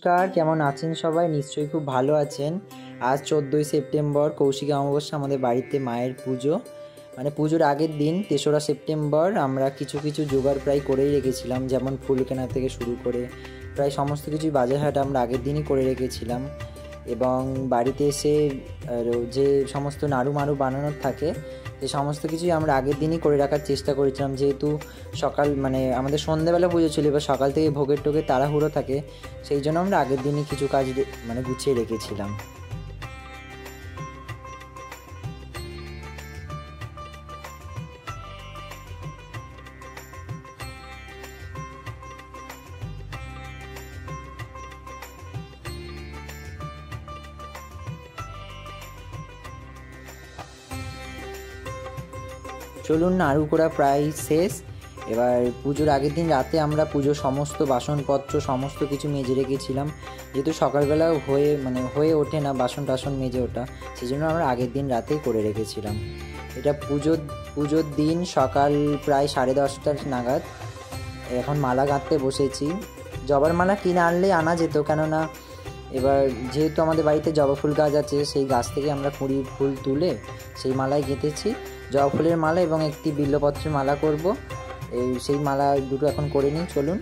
নমস্কার, কেমন আছেন সবাই? নিশ্চয়ই খুব ভালো আছেন। আজ 14ই সেপ্টেম্বর, কৌশিকী অমাবস্যা। আমাদের বাড়িতে মায়ের পুজো, মানে পুজোর আগের দিন 3রা সেপ্টেম্বর আমরা কিছু জোগাড় প্রায় করেই রেখেছিলাম, যেমন ফুল কেনা থেকে শুরু করে প্রায় সমস্ত কিছুই বাজারহাট আমরা আগের দিনই করে রেখেছিলাম। এবং বাড়িতে এসে যে সমস্ত নাড়ু মাড়ু বানানোর থাকে, যে সমস্ত কিছুই আমরা আগের দিনই করে রাখার চেষ্টা করেছিলাম, যেহেতু সকাল মানে আমাদের সন্ধ্যেবেলা পুজো ছিল, এবার সকাল থেকে ভোগের টোগের তাড়াহুড়ো থাকে, সেই জন্য আমরা আগের দিনই কিছু কাজ মানে গুছিয়ে রেখেছিলাম। চলুন, নাড়ু করা প্রায় শেষ। এবার পুজোর আগের দিন রাতে আমরা পুজোর সমস্ত বাসনপত্র সমস্ত কিছু মেজে রেখেছিলাম, যেহেতু সকালবেলা হয়ে ওঠে না বাসন টাসন মেজে ওঠা, সেই জন্য আমরা আগের দিন রাতেই করে রেখেছিলাম। এটা পুজোর দিন সকাল প্রায় 10:30 নাগাদ। এখন মালা গাঁথতে বসেছি। জবার মালা কিনে আনলেই আনা যেত, কেননা এবার যেহেতু আমাদের বাড়িতে জবা ফুল গাছ আছে, সেই গাছ থেকে আমরা কুঁড়ি ফুল তুলে সেই মালায় গেঁথেছি। জবা ফুলের মালা এবং একটি বিল্লপত্রের মালা করব, সেই মালা দুটো এখন করে নিই। চলুন।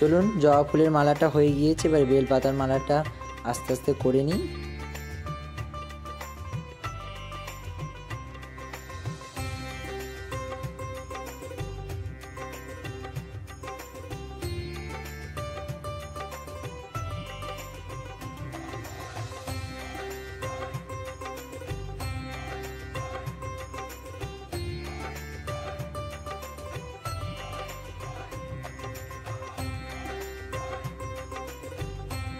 চলুন, জবা ফুলের মালাটা হয়ে গিয়েছে, এবার বেলপাতার মালাটা আস্তে আস্তে করে নিই।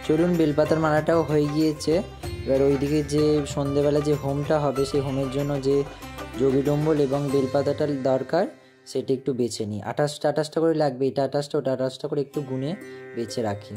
চলুন, বেলপাতার মালাটাও হয়ে গিয়েছে। এবার ওইদিকে যে সন্ধেবেলা যে হোমটা হবে, সেই হোমের জন্য যে যোগী ডম্বল এবং বেলপাতাটার দরকার, সেটা একটু বেছে নিই। 28টা করে লাগবে, এটা 28টা ওটা 28টা করে একটু গুনে বেছে রাখি।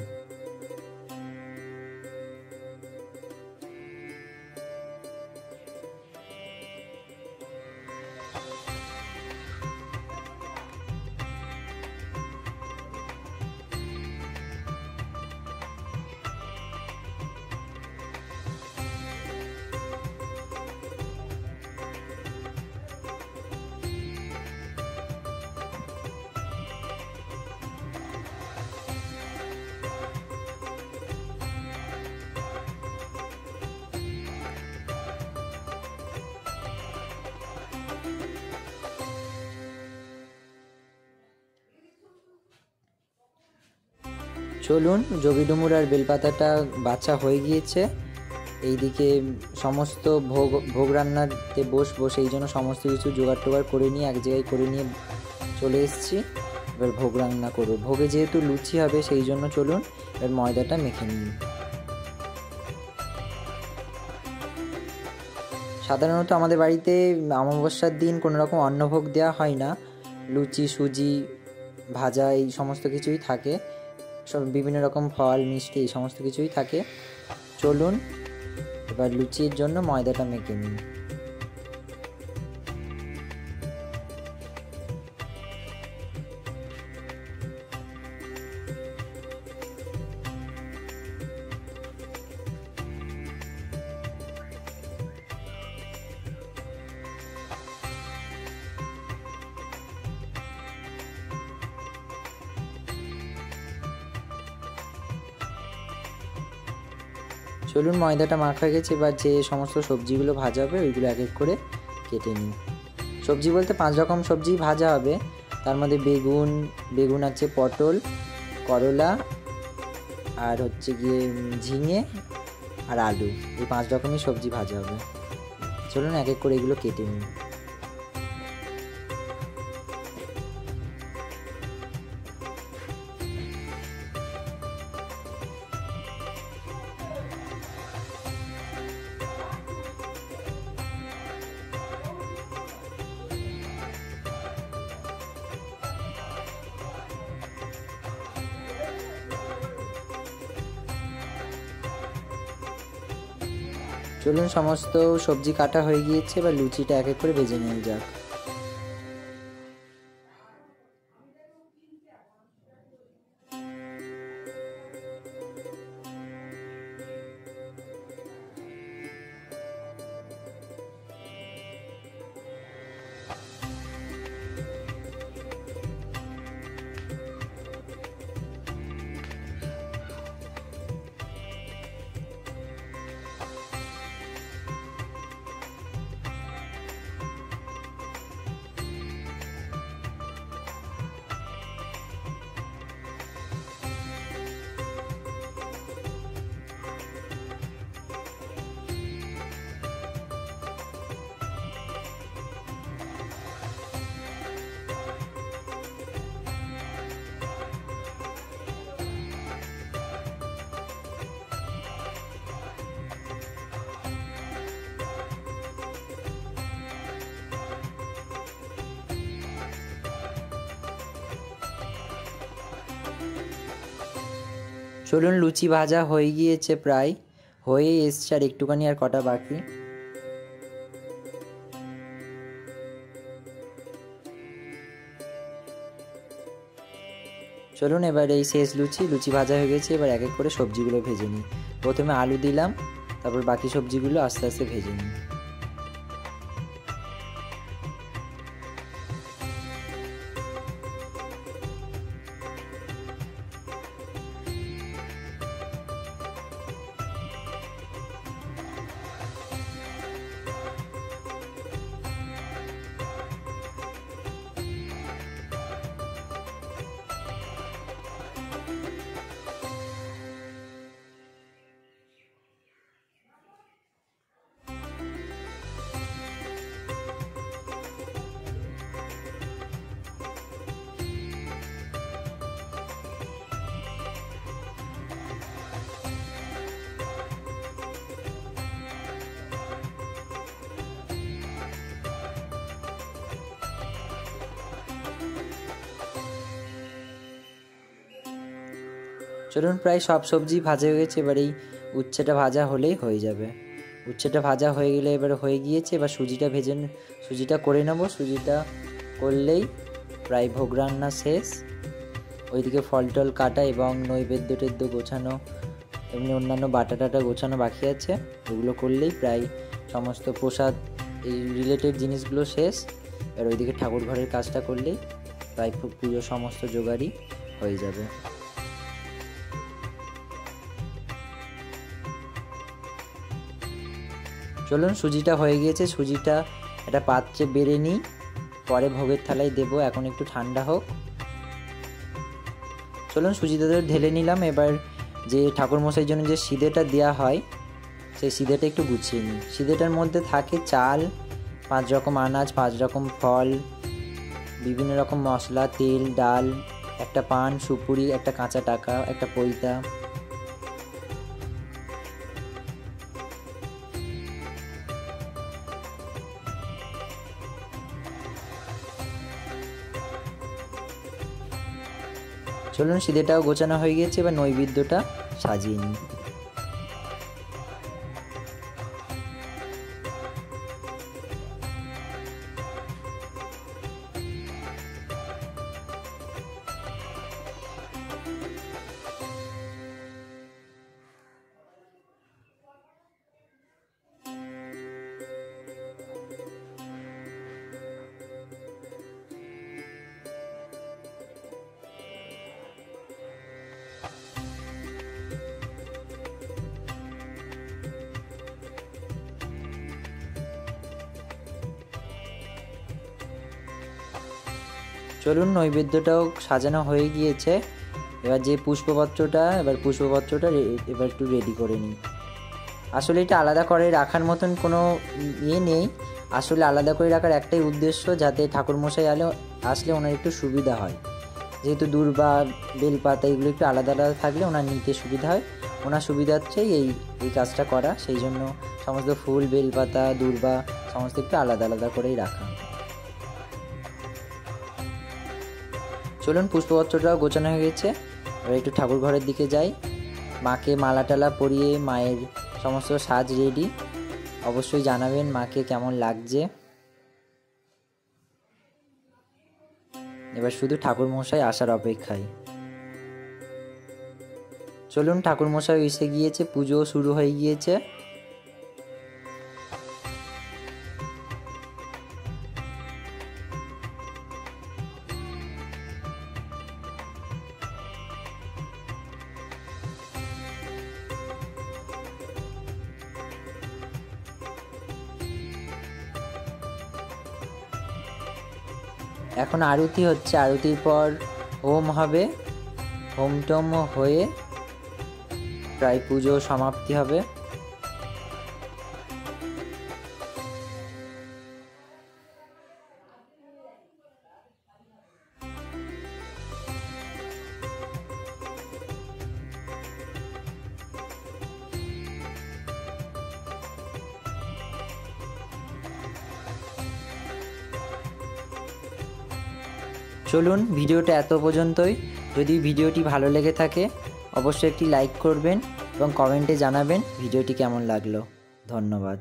চলুন, যোগী ডুমুর আর বেলপাতাটা বাছা হয়ে গিয়েছে। এইদিকে সমস্ত ভোগ রান্নাতে বসবো, সেই জন্য সমস্ত কিছু জোগাড় টোগাড় করে নিয়ে এক জায়গায় করে নিয়ে চলে এসেছি। এবার ভোগ রান্না করবো। ভোগে যেহেতু লুচি হবে, সেই জন্য চলুন এবার ময়দাটা মেখে নিই। সাধারণত আমাদের বাড়িতে অমাবস্যার দিন কোনো রকম অন্নভোগ দেওয়া হয় না। লুচি, সুজি, ভাজা এই সমস্ত কিছুই থাকে, সব বিভিন্ন রকম ফল মিষ্টি এই সমস্ত কিছুই থাকে। চলুন এবার লুচির জন্য ময়দাটা মেখে নিই। চলুন, ময়দাটা মাখা হয়ে গেছে। এবার যে সমস্ত সবজিগুলো ভাজা হবে, ওইগুলো এক এক করে কেটে নিই। সবজি বলতে 5 রকম সবজি ভাজা হবে। তার মধ্যে বেগুন আছে, পটল, করলা, আর হচ্ছে গিয়ে ঝিঙে আর আলু, এই 5 রকমের সবজি ভাজা হবে। চলুন এক এক করে এগুলো কেটে নিই। চলুন সমস্ত সবজি কাটা হয়ে গিয়েছে, এবার লুচিটা এক এক করে ভেজে নেওয়া যাক। চলুন লুচি ভাজা হয়ে গিয়েছে, প্রায় হয়ে এসছে, আর একটুখানি আর কটা বাকি। চলুন এবার এই শেষ লুচি ভাজা হয়ে গেছে, এবার এক এক করে সবজিগুলো ভেজে নিই। প্রথমে আলু দিলাম, তারপর বাকি সবজিগুলো আস্তে আস্তে ভেজে নিই। চলুন প্রায় সব সবজি ভাজা হয়ে গেছে, এবার এই উচ্ছেটা ভাজা হলেই হয়ে যাবে। উচ্ছেটা ভাজা হয়ে গেলে এবার হয়ে গিয়েছে, এবার সুজিটা করে নেব। সুজিটা করলেই প্রায় ভোগ রান্না শেষ। ওইদিকে ফল টল কাটা এবং নৈবেদ্য টেদ্য গোছানো, এমনি অন্যান্য বাটা টাটা গোছানো বাকি আছে। ওগুলো করলেই প্রায় সমস্ত প্রসাদ এই রিলেটেড জিনিসগুলো শেষ। আর ওইদিকে ঠাকুর ঘরের কাজটা করলেই প্রায় পুজোর সমস্ত জোগাড়ই হয়ে যাবে। চলুন সুজিটা হয়ে গিয়েছে, সুজিটা একটা পাত্রে বেড়ে নিই, পরে ভোগের থালায় দেবো, এখন একটু ঠান্ডা হোক। চলুন সুজিটা ঢেলে নিলাম। এবার যে ঠাকুরমশাইয়ের জন্য যে সিধেটা দেওয়া হয়, সেই সিধেটা একটু গুছিয়ে নিই। সিধেটার মধ্যে থাকে চাল, 5 রকম আনাজ, 5 রকম ফল, বিভিন্ন রকম মশলা, তেল, ডাল, একটা পান, সুপুরি, একটা কাঁচা টাকা, একটা পৈতা। চলুন সিধেটাও গোছানো হয়ে গেছে, এবার নৈবেদ্যটা সাজিয়ে নিই। চলুন নৈবেদ্যটাও সাজানো হয়ে গিয়েছে, এবার যে পুষ্পপত্রটা এবার একটু রেডি করে নিই। আসলে এটা আলাদা করে রাখার মতন কোনো ইয়ে নেই, আসলে আলাদা করে রাখার একটাই উদ্দেশ্য, যাতে ঠাকুরমশাই আসলে ওনার একটু সুবিধা হয়। যেহেতু দূর্বা, বেলপাতা এগুলো একটু আলাদা আলাদা থাকলে ওনার নিতে সুবিধা হয়, ওনার সুবিধার্থেই এই কাজটা করা। সেই জন্য সমস্ত ফুল, বেলপাতা, দূর্বা সমস্ত একটু আলাদা আলাদা করেই রাখা। চলুন পুষ্পপত্রটাও গোছানো হয়ে গেছে, এবার একটু ঠাকুর ঘরের দিকে যাই। মাকে মালা টালা পরিয়ে মায়ের সমস্ত সাজ রেডি, অবশ্যই জানাবেন মাকে কেমন লাগছে। এবার শুধু ঠাকুরমশাই আসার অপেক্ষায়। চলুন, ঠাকুরমশাই এসে গিয়েছে, পুজো শুরু হয়ে গিয়েছে। এখন আরতি হচ্ছে, আরতির পর হোম হবে, হোম টোম হয়ে প্রায় পুজো সমাপ্তি হবে। চলুন, ভিডিওটা এত পর্যন্তই। যদি ভিডিওটি ভালো লেগে থাকে অবশ্যই একটি লাইক করবেন এবং কমেন্টে জানাবেন ভিডিওটি কেমন লাগলো। ধন্যবাদ।